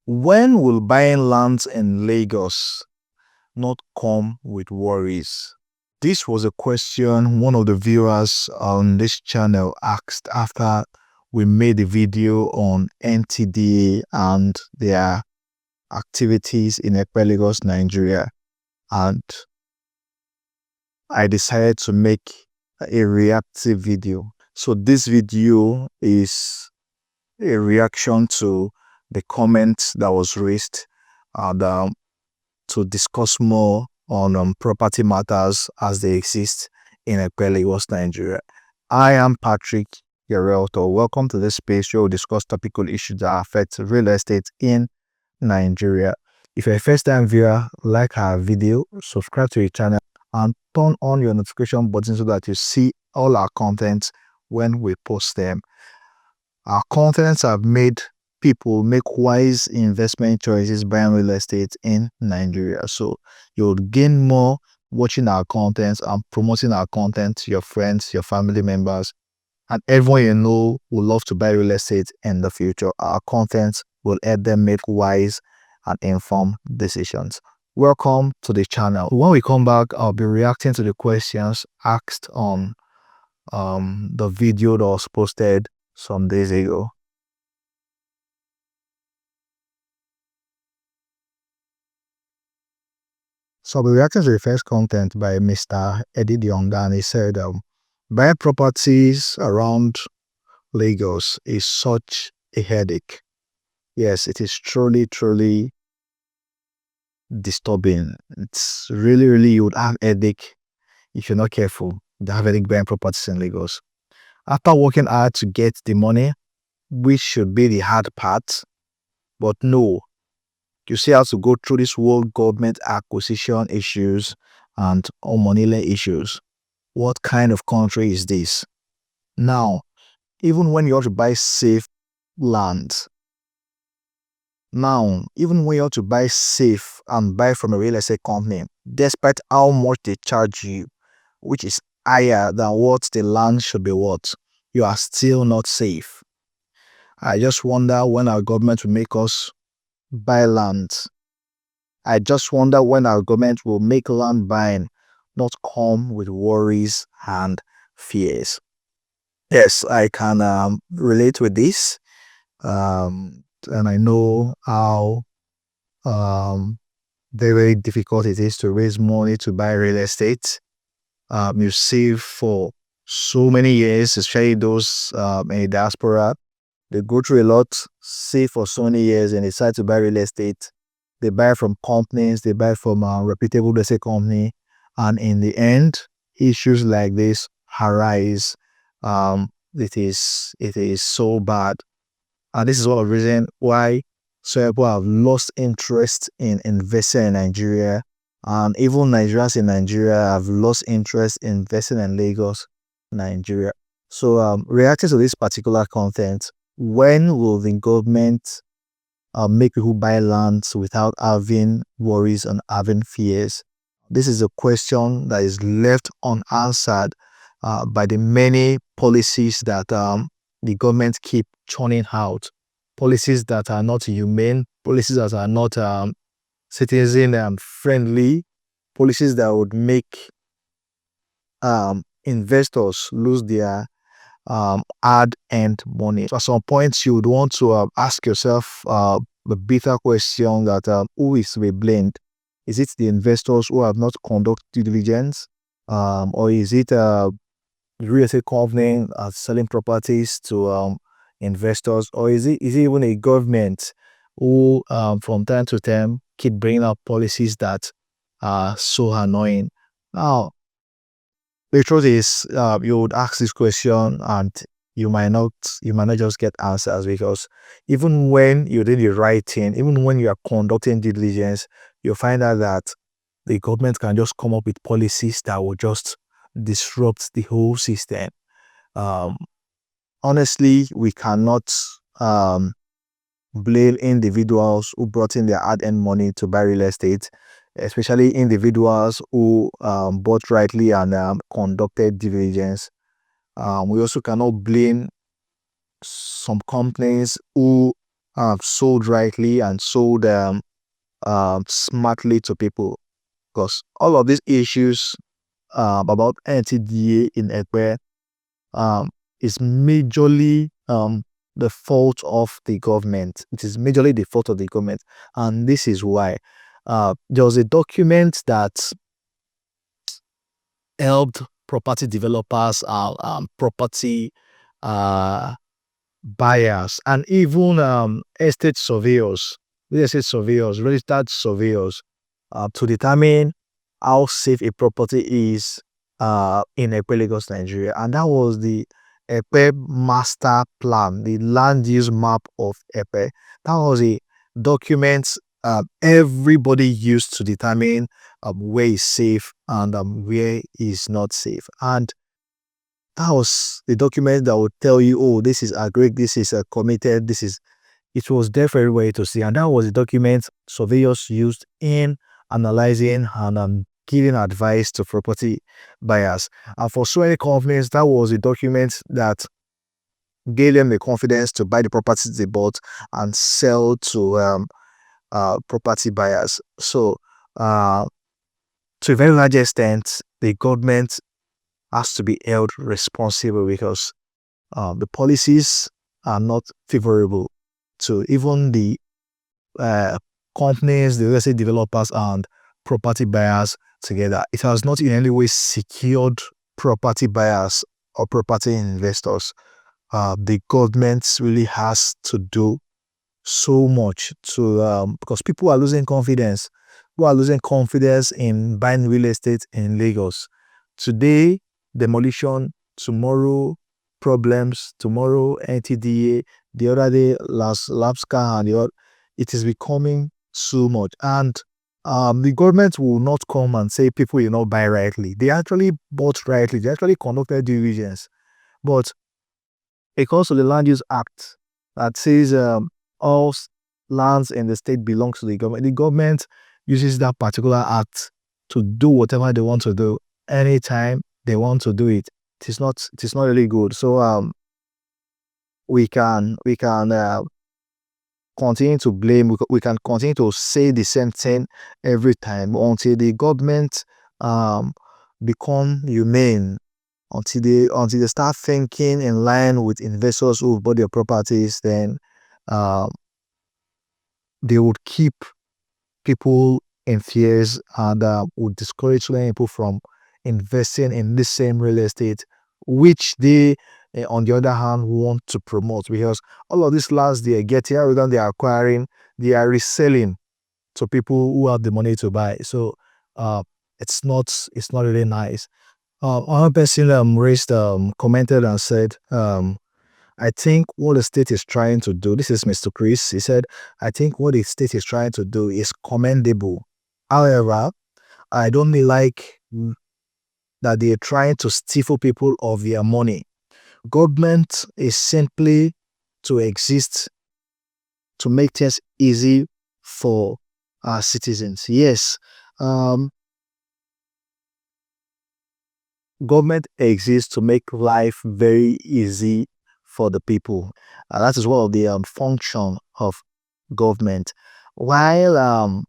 When will buying lands in Lagos not come with worries? This was a question one of the viewers on this channel asked after we made a video on NTDA and their activities in Lagos, Nigeria. And I decided to make a reactive video. So this video is a reaction to the comments that was raised and to discuss more on property matters as they exist in Lagos, Nigeria. I am Patrick, your realtor. Welcome to this space where we discuss topical issues that affect real estate in Nigeria. If you're a first-time viewer, like our video, subscribe to the channel, and turn on your notification button so that you see all our content when we post them. Our contents have made people make wise investment choices buying real estate in Nigeria. So you'll gain more watching our content and promoting our content to your friends, your family members, and everyone you know will love to buy real estate in the future. Our content will help them make wise and informed decisions. Welcome to the channel. When we come back, I'll be reacting to the questions asked on the video that was posted some days ago. So we reacted to the first content by Mr. Eddie Young, and he said, buying properties around Lagos is such a headache. Yes, it is truly disturbing. It's really, you would have a headache if you're not careful. You have headache buying properties in Lagos. After working hard to get the money, which should be the hard part, but no, you still have to go through this whole government acquisition issues and money issues. What kind of country is this? Now, even when you want to buy safe land, and buy from a real estate company, despite how much they charge you, which is higher than what the land should be worth, you are still not safe. I just wonder when our government will make us buy land. I just wonder when our government will make land buying not come with worries and fears. Yes, I can relate with this. And I know how very difficult it is to raise money to buy real estate. You save for so many years, especially those in the diaspora. They go through a lot, save for so many years, and decide to buy real estate. They buy from companies, they buy from a reputable real estate company, and in the end, issues like this arise. It is so bad, and this is one of the reasons why some people have lost interest in investing in Nigeria, and even Nigerians in Nigeria have lost interest in investing in Lagos, Nigeria. So, reacting to this particular content, when will the government make people buy lands without having worries and having fears? This is a question that is left unanswered by the many policies that the government keep churning out. Policies that are not humane, policies that are not citizen friendly, policies that would make investors lose their hard-earned money. So at some point, you would want to ask yourself the bitter question that who is to be blamed? Is it the investors who have not conducted due diligence, or is it the real estate company selling properties to investors, or is it even a government who from time to time keep bringing up policies that are so annoying? Now, the truth is, you would ask this question and you might not just get answers, because even when you're doing the right thing, even when you are conducting due diligence, you'll find out that the government can just come up with policies that will just disrupt the whole system. Honestly, we cannot blame individuals who brought in their hard-earned money to buy real estate, especially individuals who bought rightly and conducted due diligence. We also cannot blame some companies who sold rightly and sold smartly to people. Because all of these issues about NTDA in Ekpe um, is majorly the fault of the government. It is majorly the fault of the government, and this is why there was a document that helped property developers, property uh, buyers, and even real estate surveyors, registered surveyors to determine how safe a property is in Ekpe, Lagos, Nigeria. And that was the Ekpe Master Plan, the land use map of Ekpe. That was a document everybody used to determine where is safe and where is not safe. And that was the document that would tell you, oh, this is agreed, this is committed, this is. It was there for everybody to see, and that was the document surveyors used in analyzing and giving advice to property buyers. And for so many companies, that was a document that gave them the confidence to buy the properties they bought and sell to property buyers. So, to a very large extent, the government has to be held responsible because the policies are not favorable to even the companies, the real estate developers, and property buyers together. It has not in any way secured property buyers or property investors. The government really has to do so much to because people are losing confidence. People are losing confidence in buying real estate in Lagos. Today, demolition. Tomorrow, problems. Tomorrow, NTDA. The other day, last Lapska, and the other. It is becoming so much. And the government will not come and say people will not buy rightly. They actually bought rightly. They actually conducted due diligence. But because of the Land Use Act that says all lands in the state belong to the government uses that particular act to do whatever they want to do anytime they want to do it. It is not really good. So we can continue to blame. We can continue to say the same thing every time until the government become humane, until they start thinking in line with investors who bought their properties. Then they would keep people in fears and would discourage people from investing in this same real estate, which they, on the other hand, want to promote, because all of these lands they are getting, rather than they are acquiring, they are reselling to people who have the money to buy. So it's not really nice. One person commented and said, I think what the state is trying to do, this is Mr. Chris, he said, I think what the state is trying to do is commendable. However, I don't like that they are trying to stifle people of their money. Government is simply to exist to make things easy for our citizens. Yes, government exists to make life very easy for the people. That is one of the function of government. While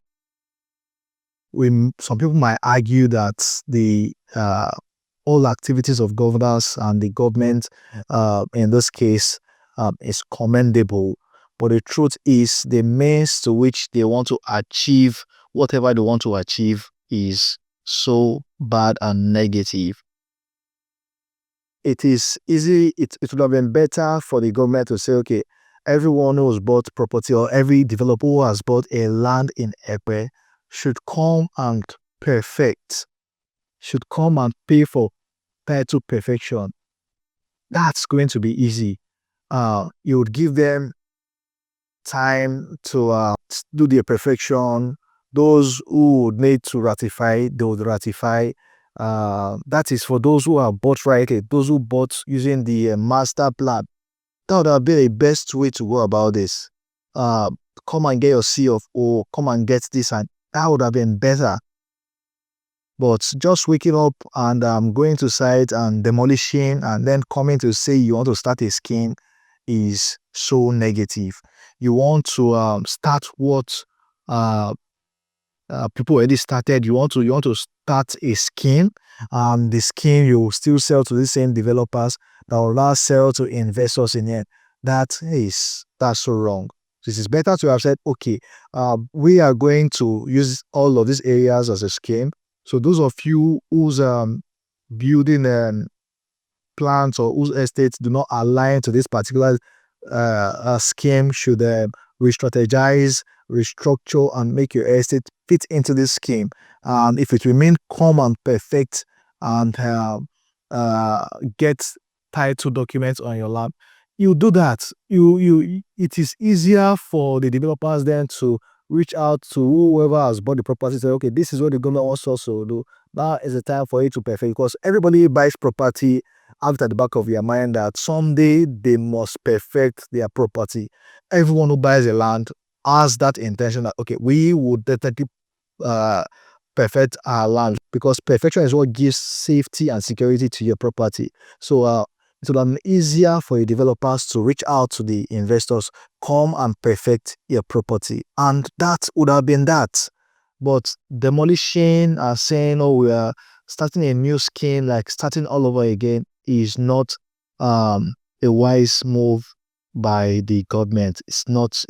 some people might argue that the all activities of governors and the government, in this case, is commendable, but the truth is the means to which they want to achieve whatever they want to achieve is so bad and negative. It is easy. It would have been better for the government to say, okay, everyone who has bought property or every developer who has bought a land in Ekpe should come and should come and pay for title perfection. That's going to be easy. You would give them time to do their perfection. Those who would need to ratify, they would ratify. That is for those who have bought rightly, those who bought using the master plan. That would have been the best way to go about this. Come and get your C of O, come and get this, and that would have been better. But just waking up and going to site and demolishing and then coming to say you want to start a scheme is so negative. you want to start what people already started. You want to start a scheme, and the scheme you will still sell to the same developers that will now sell to investors in it. That's so wrong. This is better to have said, okay, we are going to use all of these areas as a scheme. So those of you whose building plans or whose estates do not align to this particular scheme should re-strategize, restructure, and make your estate fit into this scheme. And if it remain calm and perfect and get title documents on your lap, you do that. It is easier for the developers then to reach out to whoever has bought the property. Say, okay, this is what the government wants us to do. Now is the time for it to perfect, because everybody buys property have it at the back of your mind that someday they must perfect their property. Everyone who buys a land has that intention that, okay, we would definitely uh, perfect our land, because perfection is what gives safety and security to your property. So it would be easier for your developers to reach out to the investors, come and perfect your property. And that would have been that. But demolition are saying, oh, we are starting a new scheme, like starting all over again, is not a wise move by the government. It's not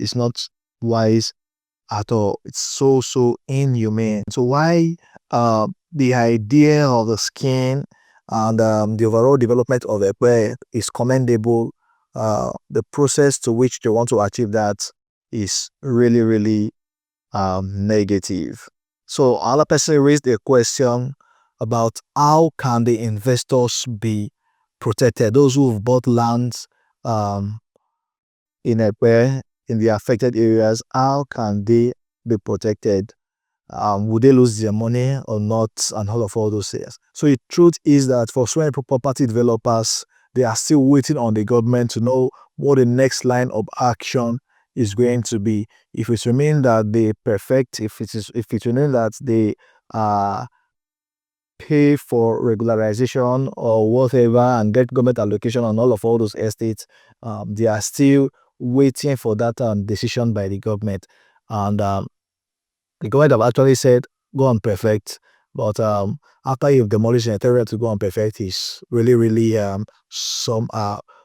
wise at all. It's so inhumane. So why the idea of the scheme and the overall development of a way is commendable. The process to which they want to achieve that is really negative. So another person raised a question about how can the investors be protected? Those who've bought lands um, in a way in the affected areas, how can they be protected? Would they lose their money or not, and all those things. So the truth is that for so many property developers, they are still waiting on the government to know what the next line of action is going to be. If it remains that they perfect, if it remains that they pay for regularization or whatever and get government allocation on all those estates, they are still waiting for that decision by the government. And the government have actually said go and perfect, but after you've demolished an area to go and perfect is really some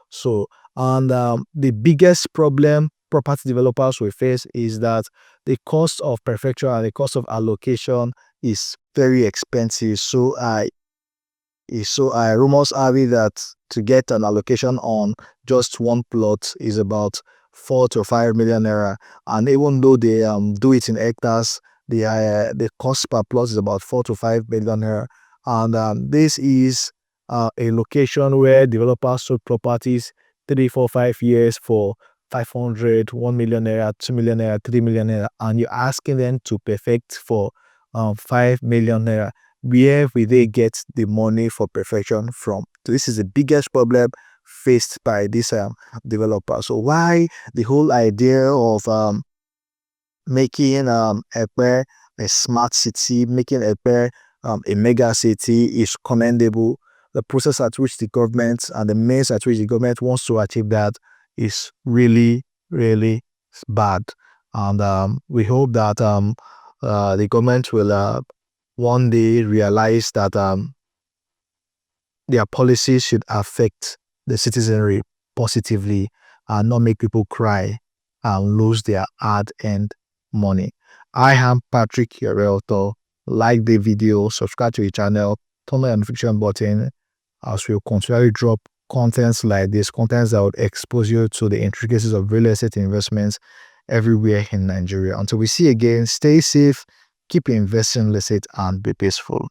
so. And the biggest problem property developers will face is that the cost of perfection and the cost of allocation is very expensive. So I rumors have it that to get an allocation on just one plot is about 4 to 5 million naira, and even though they do it in hectares, the cost per plot is about 4 to 5 million naira, and this is a location where developers sold properties 3, 4, 5 years for 500, 1 million naira, 2 million naira, 3 million naira, and you're asking them to perfect for 5 million naira. Where will they get the money for perfection from? So this is the biggest problem faced by this developer. So why the whole idea of making Epe a smart city, making Epe a mega city is commendable. The process at which the government and the means at which the government wants to achieve that is really bad. And we hope that the government will one day realize that their policies should affect the citizenry positively and not make people cry and lose their hard-earned money. I am Patrick, your realtor. Like the video, subscribe to the channel, turn on the notification button as we'll continually drop contents like this, contents that would expose you to the intricacies of real estate investments everywhere in Nigeria. Until we see again, stay safe, keep investing in real estate, and be peaceful.